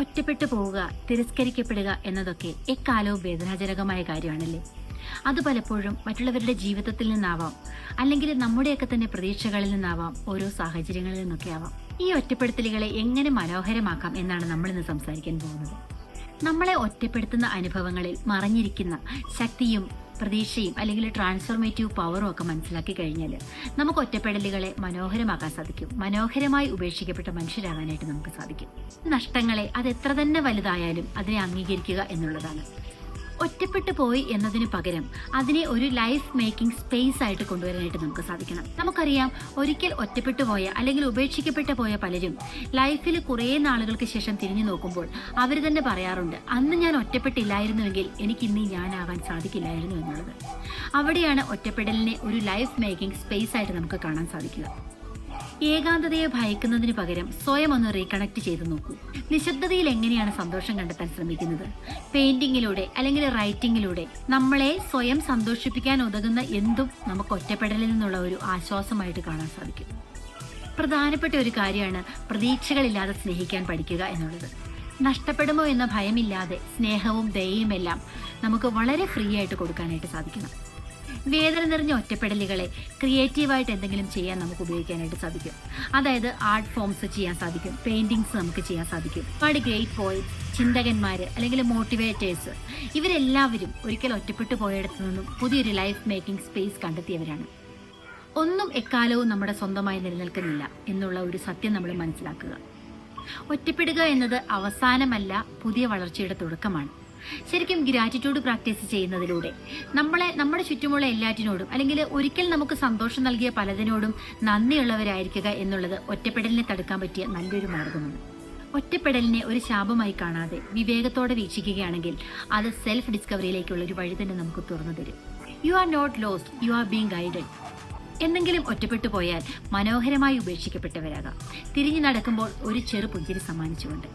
ഒറ്റപ്പെട്ടു പോവുക, തിരസ്കരിക്കപ്പെടുക എന്നതൊക്കെ എക്കാലവും വേദനാജനകമായ കാര്യമാണല്ലേ. അത് പലപ്പോഴും മറ്റുള്ളവരുടെ ജീവിതത്തിൽ നിന്നാവാം, അല്ലെങ്കിൽ നമ്മുടെയൊക്കെ തന്നെ പ്രതീക്ഷകളിൽ നിന്നാവാം, ഓരോ സാഹചര്യങ്ങളിൽ നിന്നൊക്കെ ആവാം. ഈ ഒറ്റപ്പെടുത്തലുകളെ എങ്ങനെ മനോഹരമാക്കാം എന്നാണ് നമ്മളിന്ന് സംസാരിക്കാൻ പോകുന്നത്. നമ്മളെ ഒറ്റപ്പെടുത്തുന്ന അനുഭവങ്ങളിൽ മറഞ്ഞിരിക്കുന്ന ശക്തിയും പ്രതീക്ഷയും അല്ലെങ്കിൽ ട്രാൻസ്ഫോർമേറ്റീവ് പവറും ഒക്കെ മനസ്സിലാക്കി കഴിഞ്ഞാൽ നമുക്ക് ഒറ്റപ്പെടലുകളെ മനോഹരമാക്കാൻ സാധിക്കും. മനോഹരമായി ഉപേക്ഷിക്കപ്പെട്ട മനുഷ്യരാകാനായിട്ട് നമുക്ക് സാധിക്കും. നഷ്ടങ്ങളെ അത് എത്ര തന്നെ വലുതായാലും അതിനെ അംഗീകരിക്കുക എന്നുള്ളതാണ്. ഒറ്റപ്പെട്ടു പോയി എന്നതിന് പകരം അതിനെ ഒരു ലൈഫ് മേക്കിംഗ് സ്പേസ് ആയിട്ട് കൊണ്ടുവരാനായിട്ട് നമുക്ക് സാധിക്കണം. നമുക്കറിയാം, ഒരിക്കൽ ഒറ്റപ്പെട്ടു പോയ അല്ലെങ്കിൽ ഉപേക്ഷിക്കപ്പെട്ടു പോയ പലരും ലൈഫിൽ കുറേ നാളുകൾക്ക് ശേഷം തിരിഞ്ഞു നോക്കുമ്പോൾ അവർ തന്നെ പറയാറുണ്ട്, അന്ന് ഞാൻ ഒറ്റപ്പെട്ടില്ലായിരുന്നുവെങ്കിൽ എനിക്ക് ഇന്ന് ഞാനാവാൻ സാധിക്കില്ലായിരുന്നു എന്നുള്ളത്. അവിടെയാണ് ഒറ്റപ്പെടലിനെ ഒരു ലൈഫ് മേക്കിംഗ് സ്പേസ് ആയിട്ട് നമുക്ക് കാണാൻ സാധിക്കുക. ഏകാന്തതയെ ഭയക്കുന്നതിന് പകരം സ്വയം ഒന്ന് റീകണക്ട് ചെയ്ത് നോക്കൂ. നിശബ്ദതയിൽ എങ്ങനെയാണ് സന്തോഷം കണ്ടെത്താൻ ശ്രമിക്കുന്നത്? പെയിന്റിങ്ങിലൂടെ അല്ലെങ്കിൽ റൈറ്റിങ്ങിലൂടെ നമ്മളെ സ്വയം സന്തോഷിപ്പിക്കാൻ ഉതകുന്ന എന്തും നമുക്ക് ഒറ്റപ്പെടലിൽ നിന്നുള്ള ഒരു ആശ്വാസമായിട്ട് കാണാൻ സാധിക്കും. പ്രധാനപ്പെട്ട ഒരു കാര്യമാണ് പ്രതീക്ഷകളില്ലാതെ സ്നേഹിക്കാൻ പഠിക്കുക എന്നുള്ളത്. നഷ്ടപ്പെടുമോ എന്ന ഭയമില്ലാതെ സ്നേഹവും ദയയുമെല്ലാം നമുക്ക് വളരെ ഫ്രീ ആയിട്ട് കൊടുക്കാനായിട്ട് സാധിക്കണം. വേദന നിറഞ്ഞ ഒറ്റപ്പെടലുകളെ ക്രിയേറ്റീവായിട്ട് എന്തെങ്കിലും ചെയ്യാൻ നമുക്ക് ഉപയോഗിക്കാനായിട്ട് സാധിക്കും. അതായത് ആർട്ട് ഫോംസ് ചെയ്യാൻ സാധിക്കും, പെയിന്റിങ്സ് നമുക്ക് ചെയ്യാൻ സാധിക്കും. ഒരുപാട് ഗ്രേറ്റ് പോയിറ്റ്സ്, ചിന്തകന്മാര് അല്ലെങ്കിൽ മോട്ടിവേറ്റേഴ്സ്, ഇവരെല്ലാവരും ഒരിക്കൽ ഒറ്റപ്പെട്ടു പോയിടത്തു നിന്നും പുതിയൊരു ലൈഫ് മേക്കിംഗ് സ്പേസ് കണ്ടെത്തിയവരാണ്. ഒന്നും എക്കാലവും നമ്മുടെ സ്വന്തമായി നിലനിൽക്കുന്നില്ല എന്നുള്ള ഒരു സത്യം നമ്മൾ മനസ്സിലാക്കുക. ഒറ്റപ്പെടുക എന്നത് അവസാനമല്ല, പുതിയ വളർച്ചയുടെ തുടക്കമാണ്. ശരിക്കും ഗ്രാറ്റിറ്റ്യൂഡ് പ്രാക്ടീസ് ചെയ്യുന്നതിലൂടെ നമ്മുടെ ചുറ്റുമുള്ള എല്ലാറ്റിനോടും അല്ലെങ്കിൽ ഒരിക്കൽ നമുക്ക് സന്തോഷം നൽകിയ പലതിനോടും നന്ദിയുള്ളവരായിരിക്കുക എന്നുള്ളത് ഒറ്റപ്പെടലിനെ തടുക്കാൻ പറ്റിയ നല്ലൊരു മാർഗമാണ്. ഒറ്റപ്പെടലിനെ ഒരു ശാപമായി കാണാതെ വിവേകത്തോടെ വീക്ഷിക്കുകയാണെങ്കിൽ അത് സെൽഫ് ഡിസ്കവറിയിലേക്കുള്ള ഒരു വഴി തന്നെ നമുക്ക് തുറന്നു തരും. You are not lost, you are being guided. എന്തെങ്കിലും ഒറ്റപ്പെട്ടു പോയാൽ മനോഹരമായി ഉപേക്ഷിക്കപ്പെട്ടവരാകാം, തിരിഞ്ഞു നടക്കുമ്പോൾ ഒരു ചെറു പുഞ്ചിരി സമ്മാനിച്ചുകൊണ്ട്.